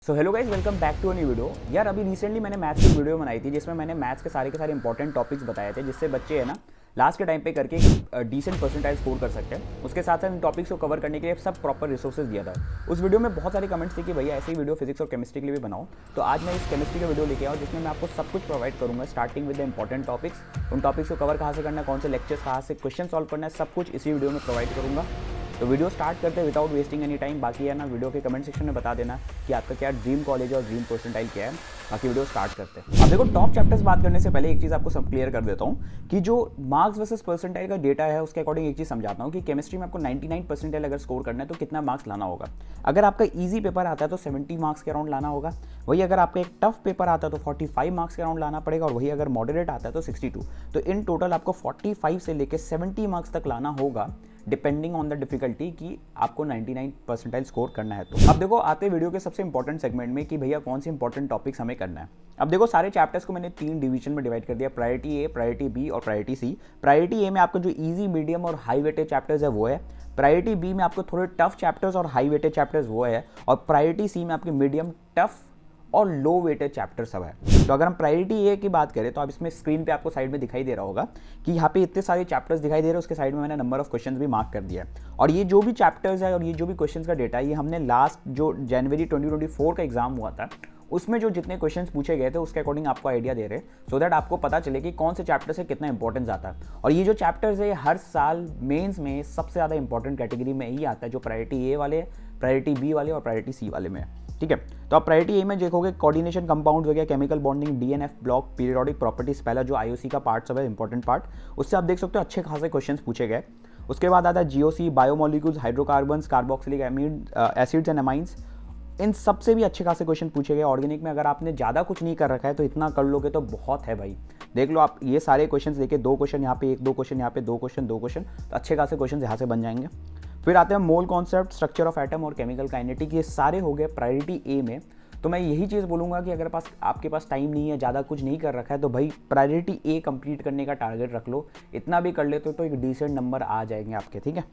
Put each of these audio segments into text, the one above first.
So hello guys, welcome back to a new video. यार अभी recently मैंने maths की वीडियो बनाई थी जिसमें मैंने मैथ्स के सारे इंपॉर्टेंट टॉपिक्स बताए थे जिससे बच्चे है ना लास्ट के टाइम पे करके डिसेंट परसेंटाइल स्कोर कर सकते हैं। उसके साथ साथ इन टॉपिक्स को कवर करने के लिए सब प्रॉपर रिसोर्सेज दिया था। उस वीडियो में बहुत सारे कमेंट्स थे कि भैया ऐसी वीडियो फिजिक्स और केमिस्ट्री के लिए भी बनाओ। तो आज मैं इस केमिस्ट्री का वीडियो लेके आऊँ जिसमें मैं आपको सब कुछ प्रोवाइड करूँगा, starting with the important topics. उन टॉपिक्स को कवर कहाँ से करना है, कौन से लेक्चर्स कहाँ से क्वेश्चन सॉल्व करना है, सब कुछ इसी वीडियो में प्रोवाइड करूँगा। तो वीडियो स्टार्ट करते हैं विदाउट वेस्टिंग एनी टाइम। बाकी है ना वीडियो के कमेंट सेक्शन में बता देना कि आपका क्या ड्रीम कॉलेज और ड्रीम परसेंटाइल क्या है। बाकी वीडियो स्टार्ट करते हैं। अब देखो, टॉप चैप्टर्स बात करने से पहले एक चीज़ आपको सब क्लियर कर देता हूँ कि जो मार्क्स वर्सेस परसेंटाइल का डेटा है उसके अकॉर्डिंग एक चीज़ समझाता हूँ कि केमिस्ट्री में आपको 99 परसेंटाइल अगर स्कोर करना है तो कितना मार्क्स लाना होगा। अगर आपका ईजी पेपर आता है तो 70 मार्क्स के अराउंड लाना होगा। वही अगर आपका एक टफ पेपर आता है तो 45 मार्क्स के अराउंड लाना पड़ेगा, और वही अगर मॉडरेट आता है तो 62। तो इन टोटल आपको 45 से लेकर 70 मार्क्स तक लाना होगा डिपेंडिंग ऑन द डिफिकल्टी कि आपको 99 परसेंटाइल स्कोर करना है। तो अब देखो, आते वीडियो के सबसे इंपॉर्टेंट सेगमेंट में कि भैया कौन से इंपॉर्टेंट टॉपिक्स हमें करना है। अब देखो, सारे चैप्टर्स को मैंने 3 डिवीजन में डिवाइड कर दिया, प्रायोरिटी ए, प्रायोरिटी बी और प्रायोरिटी सी। प्रायोरिटी ए में आपको जो इजी, मीडियम और हाई वेटेड चैप्टर्स है वो है। प्रायोरिटी बी में आपको थोड़े टफ चैप्टर्स और हाई वेटेड चैप्टर्स वो है। और प्रायोरिटी सी में आपके मीडियम, टफ और लो वेटेड चैप्टर सब है। तो अगर हम प्रायोरिटी ए की बात करें तो अब इसमें स्क्रीन पे आपको साइड में दिखाई दे रहा होगा कि यहाँ पे इतने सारे चैप्टर्स दिखाई दे रहे हैं, उसके साइड में मैंने नंबर ऑफ क्वेश्चंस भी मार्क कर दिया है। और ये जो भी चैप्टर्स है और ये जो भी क्वेश्चंस का डेटा है, ये हमने लास्ट जो जनवरी 2024 का एग्जाम हुआ था उसमें जो जितने क्वेश्चंस पूछे गए थे उसके अकॉर्डिंग आपको आइडिया दे रहे हैं, सो दैट आपको पता चले कि कौन से चैप्टर से कितना इंपॉर्टेंस आता है। और ये जो चैप्टर्स है हर साल मेंस में सबसे ज़्यादा इंपॉर्टेंट कैटेगरी में ही आता है, जो प्रायोरिटी ए वाले, प्रायोरिटी बी वाले और प्रायोरिटी सी वाले में। ठीक है, तो आप प्रायोरिटी ए में देखोगे कोऑर्डिनेशन कंपाउंड्स हो गया, chemical bonding, DNF block, periodic properties, पहला जो आईओसी का पार्ट सब है इंपॉर्टेंट पार्ट, उससे आप देख सकते हो अच्छे खासे क्वेश्चंस पूछे गए। उसके बाद आता है GOC, biomolecules, hydrocarbons, carboxylic acids and amines, इन सबसे भी अच्छे खासे क्वेश्चन पूछे गए। ऑर्गेनिक में अगर आपने ज़्यादा कुछ नहीं कर रखा है तो इतना कर लोगे तो बहुत है भाई। देख लो आप ये सारे क्वेश्चन देखिए, 2 क्वेश्चन यहाँ पे, 1-2 क्वेश्चन यहाँ पे, 2 क्वेश्चन 2 क्वेश्चन, तो अच्छे खासे क्वेश्चन यहाँ से बन जाएंगे। फिर आते हैं mole concept, structure of atom और केमिकल काइनेटिक, ये सारे हो गए प्रायोरिटी ए में। तो मैं यही चीज़ बोलूँगा कि अगर आपके पास टाइम नहीं है, ज़्यादा कुछ नहीं कर रखा है, तो भाई प्रायोरिटी ए कंप्लीट करने का टारगेट रख लो। इतना भी कर लेते हो तो एक डिसेंट नंबर आ जाएंगे आपके। ठीक है,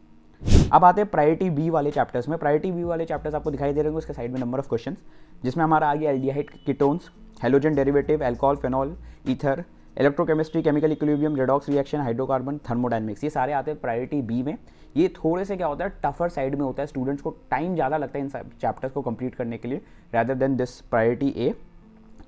अब आते हैं प्रायोरिटी बी वाले चैप्टर्स में। प्रायोरिटी बी वाले चैप्टर्स आपको दिखाई दे रहे होंगे उसके साइड में नंबर ऑफ क्वेश्चंस, जिसमें हमारा आ गया aldehyde ketones, halogen derivative, alcohol, phenol, ether, electrochemistry, chemical equilibrium, redox reaction, hydrocarbon, thermodynamics, ये सारे आते हैं प्रायोरिटी बी में। ये थोड़े से क्या होता है, टफर साइड में होता है, स्टूडेंट्स को टाइम ज़्यादा लगता है इन चैप्टर्स को कंप्लीट करने के लिए रैदर देन दिस प्रायोरिटी ए।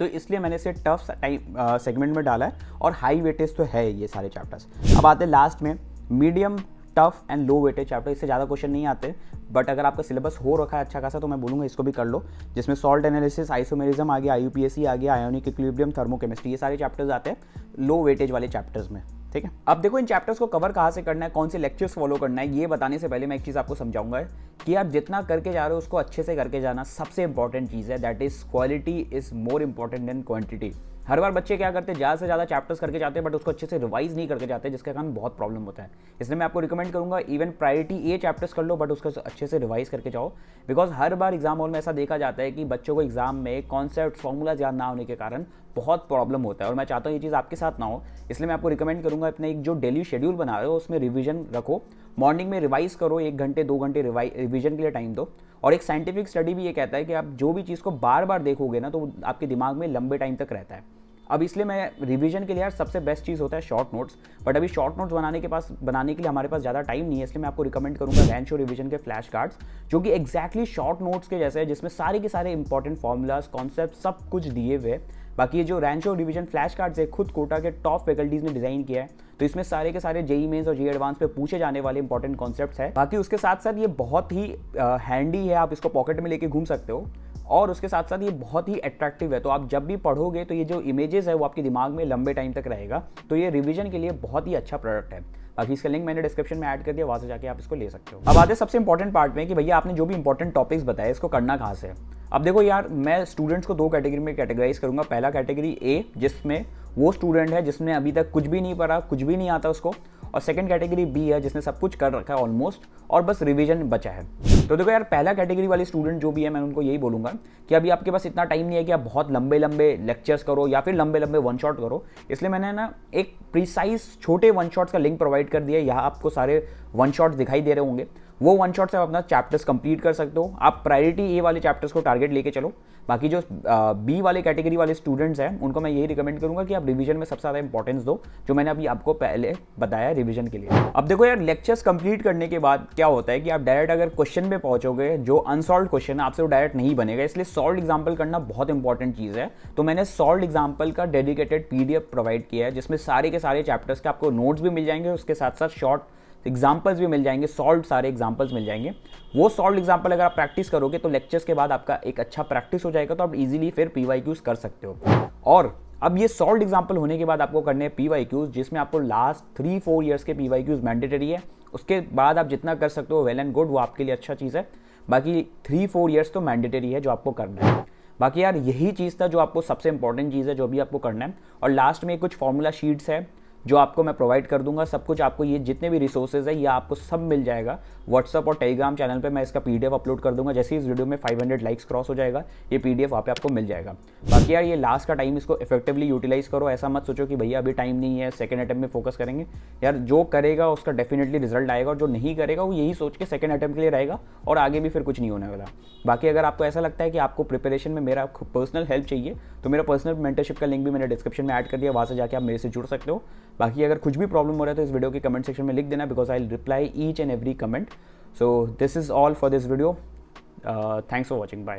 तो इसलिए मैंने इसे टफ टाइम सेगमेंट में डाला है, और हाई वेटेज तो है ये सारे चैप्टर्स। अब आते हैं लास्ट में medium, tough and low weightage chapter, इससे ज़्यादा क्वेश्चन नहीं आते, बट अगर आपका सिलेबस हो रखा है अच्छा खासा तो मैं बोलूँगा इसको भी कर लो, जिसमें सॉल्ट एनालिसिस, आइसोमेरिज्म आ गया, आईयूपीएसी आ गया, आयोनिक इक्विलिब्रियम, थर्मोकेमिस्ट्री, ये सारे चैप्टर्स आते हैं लो वेटेज वाले चैप्टर्स में। ठीक है, अब देखो इन चैप्टर्स को कवर कहाँ से करना है, कौन से लेक्चर्स फॉलो करना है, ये बताने से पहले मैं एक चीज़ आपको समझाऊंगा कि आप जितना करके जा रहे हो उसको अच्छे से करके जाना सबसे इंपॉर्टेंट चीज़ है। That is quality is more important than quantity. हर बार बच्चे क्या करते हैं, ज़्यादा से ज़्यादा चैप्टर्स करके जाते हैं बट उसको अच्छे से रिवाइज नहीं करके जाते, जिसके कारण बहुत प्रॉब्लम होता है। इसलिए मैं आपको रिकमेंड करूंगा इवन प्रायोरिटी ए चैप्टर्स कर लो बट उसको अच्छे से रिवाइज करके जाओ, because her bar exam hall में ऐसा देखा जाता है कि बच्चों को एग्जाम में कॉन्सेप्ट फॉर्मूलाज याद ना होने के कारण बहुत प्रॉब्लम होता है। और मैं चाहता हूँ ये चीज़ आपके साथ ना हो, इसलिए मैं आपको रिकमेंड करूँगा अपने एक जो डेली शेड्यूल बना रहे हो उसमें रिवीजन रखो, मॉर्निंग में रिवाइज करो, 1 घंटे 2 घंटे रिवीजन के लिए टाइम दो। और एक साइंटिफिक स्टडी भी ये कहता है कि आप जो भी चीज़ को बार बार देखोगे ना तो आपके दिमाग में लंबे टाइम तक रहता है। अब इसलिए मैं रिवीजन के लिए यार सबसे बेस्ट चीज़ होता है शॉर्ट नोट्स, बट अभी शॉर्ट नोट्स बनाने के लिए हमारे पास ज़्यादा टाइम नहीं है, इसलिए मैं आपको रिकमेंड करूँगा रैंचो रिवीजन के फ्लैश कार्ड्स, जो कि एग्जैक्टली शॉर्ट नोट्स के जैसे है, जिसमें सारे के सारे इंपॉर्टेंट फॉर्मूलाज, कॉन्सेप्ट सब कुछ दिए हुए। बाकी ये जो रैंचो रिवीजन फ्लैश कार्ड्स है खुद कोटा के टॉप फैकल्टीज ने डिजाइन किया है, तो इसमें सारे के सारे जेई मेंस और जेई एडवांस पे पूछे जाने वाले इंपॉर्टेंट कॉन्सेप्ट्स है। बाकी उसके साथ साथ ये बहुत ही हैंडी है, आप इसको पॉकेट में लेके घूम सकते हो, और उसके साथ साथ ये बहुत ही अट्रैक्टिव है। तो आप जब भी पढ़ोगे तो ये जो इमेजेस है वो आपके दिमाग में लंबे टाइम तक रहेगा, तो ये रिवीजन के लिए बहुत ही अच्छा प्रोडक्ट है। बाकी इसका लिंक मैंने डिस्क्रिप्शन में ऐड कर दिया, वहाँ से जाके आप इसको ले सकते हो। अब आते हैं सबसे इंपॉर्टेंट पार्ट में कि भैया आपने जो भी इंपॉर्टेंट टॉपिक्स बताए इसको करना कहाँ से। अब देखो यार, मैं स्टूडेंट्स को 2 कैटेगरी में कैटेगराइज करूंगा। पहला कैटेगरी ए, जिसमें वो स्टूडेंट है जिसने अभी तक कुछ भी नहीं पढ़ा, कुछ भी नहीं आता उसको, और सेकंड कैटेगरी बी है जिसने सब कुछ कर रखा है ऑलमोस्ट और बस रिवीजन बचा है। तो देखो यार, पहला कैटेगरी वाले स्टूडेंट जो भी है मैं उनको यही बोलूँगा कि अभी आपके पास इतना टाइम नहीं है कि आप बहुत लंबे लंबे लेक्चर्स करो या फिर लंबे लंबे वन शॉट करो, इसलिए मैंने ना एक प्रिसाइज छोटे वन शॉट्स का लिंक प्रोवाइड कर दिया है। यहाँ आपको सारे वन शॉट्स दिखाई दे रहे होंगे, वो वन शॉट से आप अपना चैप्टर्स कंप्लीट कर सकते हो। आप प्रायोरिटी ए वाले चैप्टर्स को टारगेट लेके चलो। बाकी जो बी वाले कैटेगरी वाले स्टूडेंट्स हैं उनको मैं यही रिकमेंड करूंगा कि आप रिवीजन में सबसे ज़्यादा इंपॉर्टेंस दो, जो मैंने अभी आपको पहले बताया रिवीजन के लिए। अब देखो यार, लेक्चर्स कंप्लीट करने के बाद क्या होता है कि आप डायरेक्ट अगर क्वेश्चन पे पहुंचोगे, जो अनसॉल्व क्वेश्चन है आपसे वो डायरेक्ट नहीं बनेगा, इसलिए सॉल्व एग्जाम्पल करना बहुत इंपॉर्टेंट चीज़ है। तो मैंने सॉल्व एग्जाम्पल का डेडिकेटेड PDF प्रोवाइड किया है, जिसमें सारे के सारे चैप्टर्स के आपको नोट्स भी मिल जाएंगे, उसके साथ साथ शॉर्ट एग्जाम्पल्स भी मिल जाएंगे, सॉल्व सारे एग्जाम्पल्स मिल जाएंगे। वो सॉल्व एग्जाम्पल अगर आप प्रैक्टिस करोगे तो लेक्चर्स के बाद आपका एक अच्छा प्रैक्टिस हो जाएगा, तो आप इजीली फिर PYQs कर सकते हो। और अब ये सॉल्व एग्जाम्पल होने के बाद आपको करने हैं PYQs, जिसमें आपको लास्ट 3-4 ईयर्स के PYQs मैंडेटरी है। उसके बाद आप जितना कर सकते हो वेल एंड गुड, वो आपके लिए अच्छा चीज़ है। बाकी 3-4 ईयर्स तो मैंडेटरी है जो आपको करना है। बाकी यार यही चीज़ था जो आपको सबसे इंपॉर्टेंट चीज़ है जो भी आपको करना है। और लास्ट में कुछ फॉर्मूला शीट्स है जो आपको मैं प्रोवाइड कर दूंगा। सब कुछ आपको, ये जितने भी रिसोर्सेज है ये आपको सब मिल जाएगा व्हाट्सअप और टेलीग्राम चैनल पे। मैं इसका PDF अपलोड कर दूंगा। जैसे इस वीडियो में 500 लाइक्स क्रॉस हो जाएगा, ये PDF वहाँ पे आपको मिल जाएगा। बाकी यार ये लास्ट का टाइम, इसको इफेक्टिवली यूटिलाइज करो। ऐसा मत सोचो कि भैया अभी टाइम नहीं है, सेकंड अटेम्प्ट में फोकस करेंगे। यार जो करेगा उसका डेफिनेटली रिजल्ट आएगा, और जो नहीं करेगा वो यही सोच के सेकंड अटेम्प्ट के लिए रहेगा और आगे भी फिर कुछ नहीं होने वाला। बाकी अगर आपको ऐसा लगता है कि आपको प्रिपरेशन में मेरा पर्सनल हेल्प चाहिए, तो मेरा पर्सनल मेंटरशिप का लिंक भी मैंने डिस्क्रिप्शन में ऐड कर दिया, वहाँ से जाके आप मेरे से जुड़ सकते हो। बाकी अगर कुछ भी प्रॉब्लम हो रहा है तो इस वीडियो के कमेंट सेक्शन में लिख देना, because I will reply each and every comment. So this is all for this video. Thanks for watching, bye.